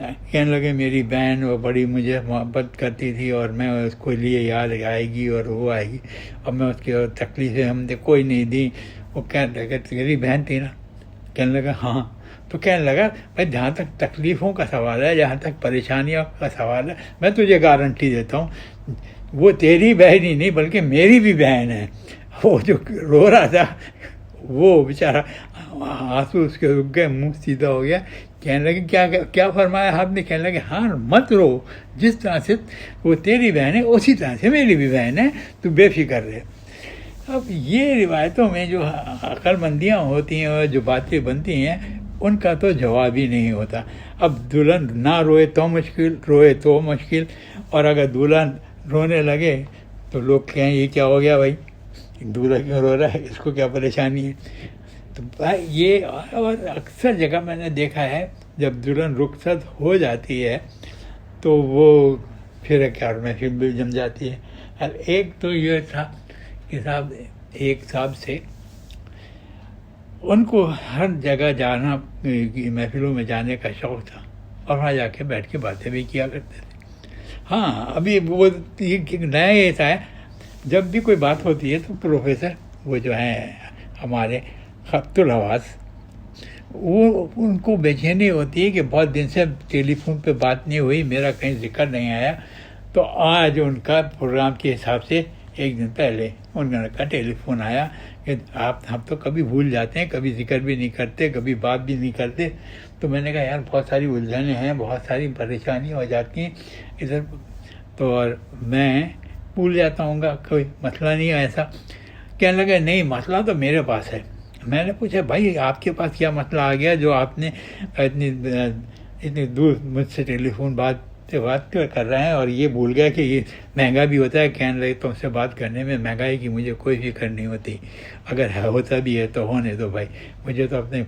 کہنے لگے میری بہن وہ بڑی مجھے محبت کرتی تھی اور میں اس کو لیے یاد آئے گی اور وہ آئے گی، اور میں اس کی تکلیفیں ہم نے کوئی نہیں دی. وہ کہنے لگا تیری بہن تھی نا؟ کہنے لگا ہاں. تو کہنے لگا بھائی جہاں تک تکلیفوں کا سوال ہے، جہاں تک پریشانیوں کا سوال ہے، میں تجھے گارنٹی دیتا ہوں وہ تیری بہن ہی نہیں بلکہ میری بھی بہن ہے. وہ جو رو رہا تھا وہ بیچارہ آنسو اس کے رک گئے، منہ سیدھا ہو گیا. کہنے لگے کیا فرمایا آپ نے؟ کہنے لگے ہاں مت رو، جس طرح سے وہ تیری بہن ہے اسی طرح سے میری بھی بہن ہے، تو بے فکر رہے. اب یہ روایتوں میں جو عقل مندیاں ہوتی ہیں اور جو باتیں بنتی ہیں ان کا تو جواب ہی نہیں ہوتا. اب دلہن نہ روئے تو مشکل، روئے تو مشکل، اور اگر دلہن رونے لگے تو لوگ کہیں یہ کیا ہو گیا بھائی، دولہا کیوں رو رہا ہے، اس کو کیا پریشانی ہے. تو بھائی یہ اور اکثر جگہ میں نے دیکھا ہے جب دلہن رخصت ہو جاتی ہے تو وہ پھر کیا محفل بھی جم جاتی ہے. ایک تو یہ تھا کہ صاحب ایک صاحب سے ان کو ہر جگہ جانا، محفلوں میں جانے کا شوق تھا، اور وہاں جا کے بیٹھ کے باتیں بھی کیا کرتے تھے. ہاں ابھی وہ نیا یہ تھا، جب بھی کوئی بات ہوتی ہے تو پروفیسر وہ جو ہیں ہمارے خط الحواس، وہ ان کو بے چینی ہوتی ہے کہ بہت دن سے ٹیلی فون پہ بات نہیں ہوئی، میرا کہیں ذکر نہیں آیا. تو آج ان کا پروگرام کے حساب سے ایک دن پہلے ان کا ٹیلی فون آیا کہ ہم تو کبھی بھول جاتے ہیں، کبھی ذکر بھی نہیں کرتے، کبھی بات بھی نہیں کرتے. تو میں نے کہا یار بہت ساری الجھنیں ہیں، بہت ساری پریشانی ہو جاتی ہیں ادھر، تو اور میں بھول جاتا ہوں گا، کوئی مسئلہ نہیں ہے ایسا. کہنے لگے نہیں مسئلہ تو میرے پاس ہے. میں نے پوچھا بھائی آپ کے پاس کیا مسئلہ آ گیا جو آپ نے اتنی دور مجھ سے ٹیلی فون بات کر رہے ہیں اور یہ بھول گیا کہ یہ مہنگا بھی ہوتا ہے. کہنے لگے تم سے بات کرنے میں مہنگائی کی مجھے کوئی فکر نہیں ہوتی، اگر ہوتا بھی ہے تو ہونے دو بھائی، مجھے تو اپنے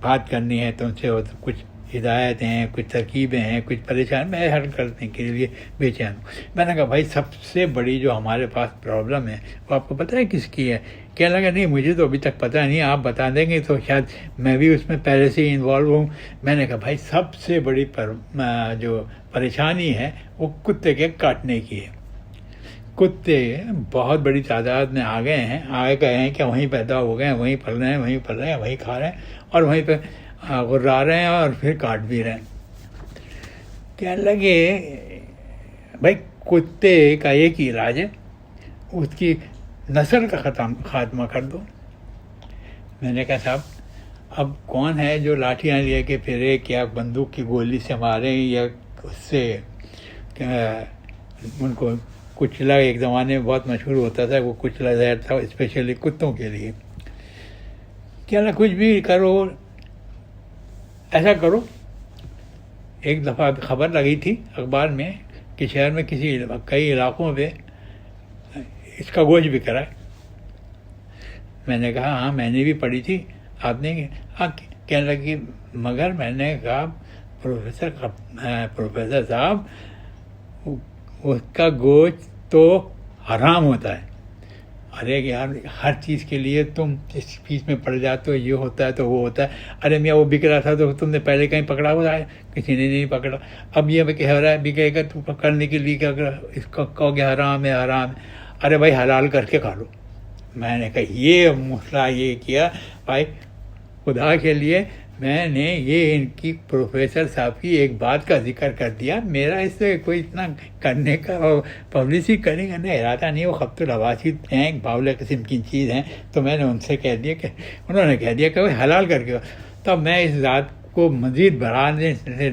بات کرنی ہے تم سے، اور کچھ ہدایتیں ہیں، کچھ ترکیبیں ہیں، کچھ پریشان میں حل کرنے کے لیے بے چین ہوں. میں نے کہا بھائی سب سے بڑی جو ہمارے پاس پرابلم ہے وہ آپ کو پتہ ہے کس کی ہے؟ کہنے لگا نہیں مجھے تو ابھی تک پتہ نہیں، آپ بتا دیں گے تو شاید میں بھی اس میں پہلے سے ہی انوالو ہوں. میں نے کہا بھائی سب سے بڑی جو پریشانی ہے وہ کتے کے کاٹنے کی ہے. کتے بہت بڑی تعداد میں آ گئے ہیں کہ وہیں پیدا ہو گئے ہیں، وہیں پل رہے ہیں، وہیں پل رہے ہیں، وہیں کھا رہے ہیں اور وہیں پہ غرا رہے ہیں اور پھر کاٹ بھی رہے ہیں. کہنے لگے بھائی کتے کا ایک ہی علاج ہے، اس کی نسل کا خاتمہ کر دو. میں نے کہا صاحب اب کون ہے جو لاٹھیاں لے کے پھرے، کیا بندوق کی گولی سے ماریں یا اس سے ان کو کچلا. ایک زمانے میں بہت مشہور ہوتا تھا وہ کچلا زہر تھا اسپیشلی کتوں کے لیے. کیا نا کچھ بھی کرو، ایسا کرو. ایک دفعہ خبر لگی تھی اخبار میں کہ شہر میں کئی علاقوں پہ اس کا گوشت بک رہا ہے. میں نے کہا ہاں میں نے بھی پڑھی تھی. آپ نے کہنے لگی مگر میں نے کہا پروفیسر صاحب اس کا گوشت تو حرام ہوتا ہے. ارے یار ہر چیز کے لیے تم اس چیز میں پڑ جاتے ہو، یہ ہوتا ہے تو وہ ہوتا ہے. ارے میاں وہ بک رہا تھا تو تم نے پہلے کہیں پکڑا ہوا ہے؟ کسی نے نہیں پکڑا. اب یہ کہہ رہا ہے بکے گا تو پکڑنے کے لیے کیا اس کو کہو گے حرام ہے حرام ہے. ارے بھائی حلال کر کے کھا لو. میں نے کہا یہ مسئلہ یہ کیا بھائی خدا کے لیے میں نے یہ ان کی پروفیسر صاحب کی ایک بات کا ذکر کر دیا. میرا اس سے کوئی اتنا کرنے کا اور پبلسٹی کرنے کا نہیں ارادہ نہیں. وہ خط الحواسی ہیں، ایک باولہ قسم کی چیز ہیں. تو میں نے ان سے کہہ دیا کہ انہوں نے کہہ دیا کہ وہ حلال کر کے. تب میں اس ذات کو مزید بڑھانے سے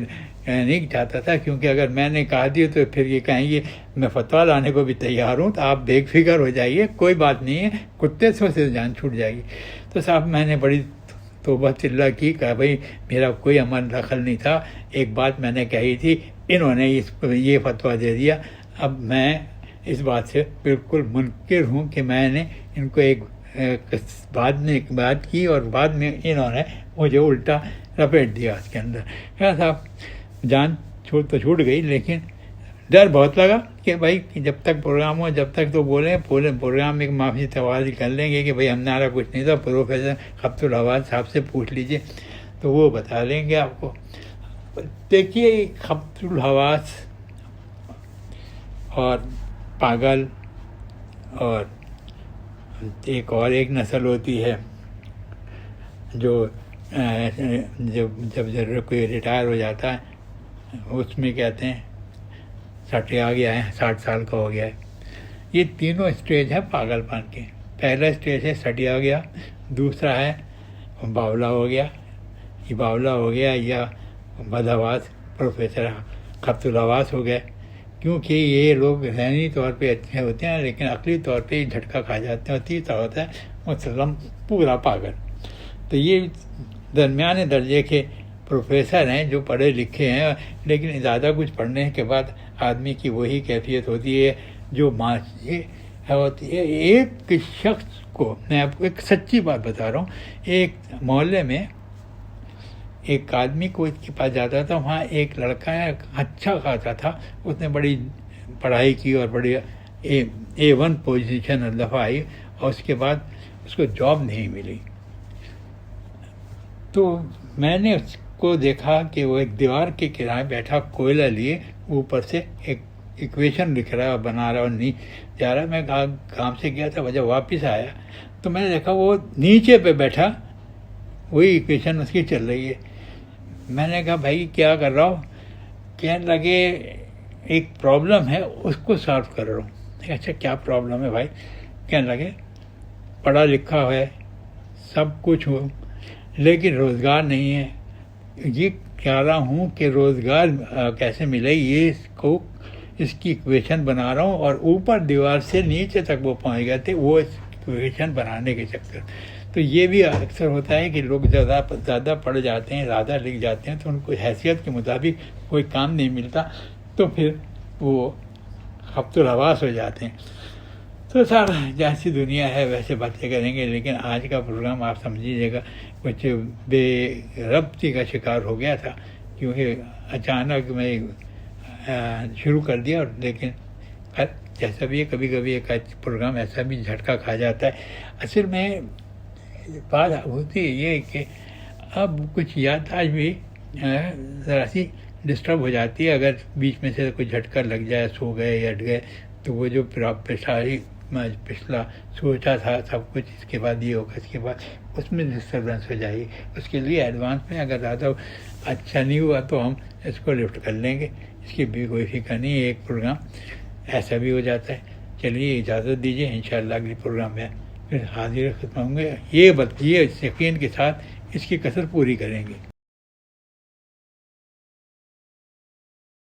نہیں چاہتا تھا، کیونکہ اگر میں نے کہا دیا تو پھر یہ کہیں گے میں فتویٰ لانے کو بھی تیار ہوں، تو آپ بے فکر ہو جائیے، کوئی بات نہیں ہے، کتے سے جان چھوٹ جائے گی. تو صاحب میں نے بڑی توبہ چلہ کی، کہا بھائی میرا کوئی عمل دخل نہیں تھا، ایک بات میں نے کہی تھی، انہوں نے یہ فتویٰ دے دیا. اب میں اس بات سے بالکل منکر ہوں کہ میں نے ان کو بعد میں ایک بات کی اور بعد میں انہوں نے مجھے الٹا لپیٹ دیا اس کے اندر. کہا صاحب جان تو چھوٹ گئی، لیکن ڈر بہت لگا کہ بھائی جب تک پروگرام ہو جب تک تو بولیں، پروگرام میں معافی تواضع کر لیں گے کہ بھائی ہمارا کچھ نہیں تھا. پروفیسر خط الحواس صاحب سے پوچھ لیجئے تو وہ بتا لیں گے آپ کو. دیکھیے خبط الحواس اور پاگل، اور ایک نسل ہوتی ہے جو جب کوئی ریٹائر ہو جاتا ہے اس میں کہتے ہیں سٹے آ گیا ہے، 60 سال کا ہو گیا ہے. یہ تینوں اسٹیج ہے پاگل پن کے. پہلا اسٹیج ہے سٹی آ گیا، دوسرا ہے باولا ہو گیا، یہ باولا ہو گیا یا بدحواس پروفیسر خبط الحواس ہو گئے. کیونکہ یہ لوگ ذہنی طور پہ اچھے ہوتے ہیں لیکن عقلی طور پہ جھٹکا کھا جاتے ہیں، اور تیسرا ہوتا ہے مسلم پورا پاگل. تو یہ درمیانے درجے کے پروفیسر ہیں جو پڑھے لکھے ہیں، لیکن زیادہ کچھ پڑھنے کے بعد آدمی کی وہی کیفیت ہوتی ہے جو ہوتی ہے. ایک شخص کو میں آپ کو ایک سچی بات بتا رہا ہوں، ایک محلے میں ایک آدمی کو اس کے پاس جاتا تھا، وہاں ایک لڑکا ہے اچھا خاصا تھا، اس نے بڑی پڑھائی کی اور بڑی A1 پوزیشن دفعہ آئی، اور اس کے بعد اس کو جاب نہیں ملی. تو میں نے اس کو دیکھا کہ وہ ایک دیوار کے کنارے بیٹھا کوئلہ لیے، اوپر سے ایک ایکویشن لکھ رہا ہے اور بنا رہا اور نہیں جا رہا. میں کام سے گیا تھا، جب واپس آیا تو میں نے دیکھا وہ نیچے پہ بیٹھا، وہی ایکویشن اس کی چل رہی ہے. میں نے کہا بھائی کیا کر رہا ہو؟ کہنے لگے ایک پرابلم ہے اس کو سالو کر رہا ہوں. اچھا کیا پرابلم ہے بھائی؟ کہنے لگے پڑھا لکھا ہے، سب کچھ ہو، لیکن روزگار نہیں ہے. یہ کہہ رہا ہوں کہ روزگار کیسے ملے، یہ اس کی ایکویشن بنا رہا ہوں، اور اوپر دیوار سے نیچے تک وہ پہنچ گئے تھے وہ ایکویشن بنانے کے چکر. تو یہ بھی اکثر ہوتا ہے کہ لوگ زیادہ پڑھ جاتے ہیں، زیادہ لکھ جاتے ہیں، تو ان کو حیثیت کے مطابق کوئی کام نہیں ملتا، تو پھر وہ خبط الحواس ہو جاتے ہیں. تو سر جیسی دنیا ہے ویسے باتیں کریں گے، لیکن آج کا پروگرام آپ سمجھیے گا کچھ بے ربطی کا شکار ہو گیا تھا، کیونکہ اچانک میں شروع کر دیا. لیکن جیسا بھی ہے، کبھی کبھی ایک پروگرام ایسا بھی جھٹکا کھا جاتا ہے. اصل میں بات ہوتی ہے یہ کہ اب کچھ یادداشت بھی ذرا سی ڈسٹرب ہو جاتی ہے. اگر بیچ میں سے کوئی جھٹکا لگ جائے، سو گئے یا ہٹ گئے، تو وہ جو پچھلا سوچا تھا سب کچھ، اس کے بعد یہ ہوگا، اس کے بعد اس میں ڈسٹربنس ہو جائے گی. اس کے لیے ایڈوانس میں اگر زیادہ اچھا نہیں ہوا تو ہم اس کو لفٹ کر لیں گے، اس کی بھی کوئی فکر نہیں ہے. ایک پروگرام ایسا بھی ہو جاتا ہے. چلیے اجازت دیجیے، انشاءاللہ اگلی پروگرام میں پھر حاضر خدمت ہوں گے. یہ یقین کے ساتھ اس کی کسر پوری کریں گے.